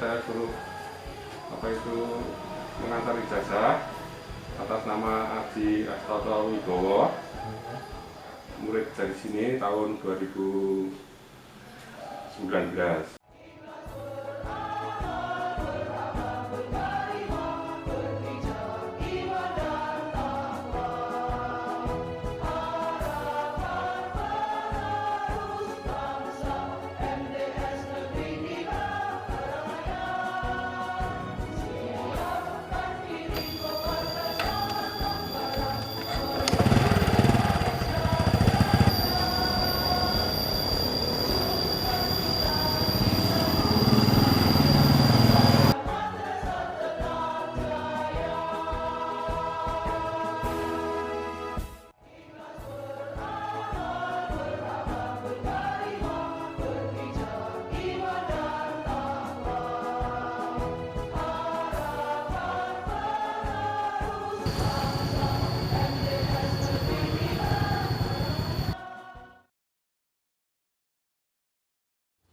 saya suruh mengantar ijazah atas nama Aji Astoto Wibowo, murid dari sini tahun 2019.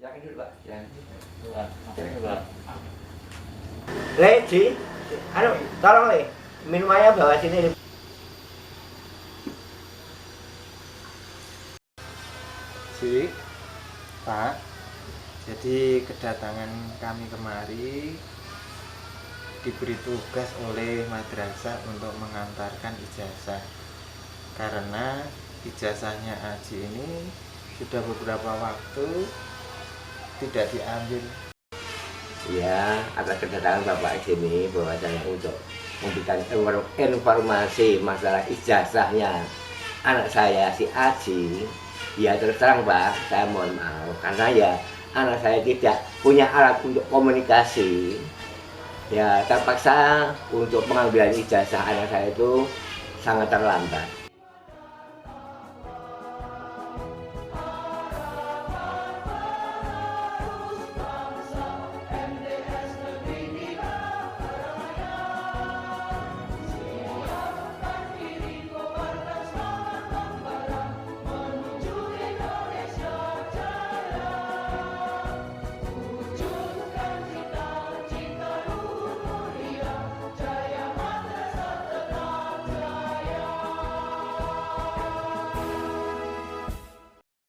Yakin dulu Pak, Le, Ji, tolong Le, minumannya bawa sini. Ji, Pak, jadi kedatangan kami kemari diberi tugas oleh madrasah untuk mengantarkan ijazah, karena ijazahnya Aji ini sudah beberapa waktu tidak diambil. ya atas kedatangan Bapak sini bahwasanya untuk memberikan informasi masalah ijazahnya anak saya si Aji. Ya terus terang Pak, saya mohon maaf karena ya anak saya tidak punya alat untuk komunikasi. Ya terpaksa untuk pengambilan ijazah anak saya itu sangat terlambat.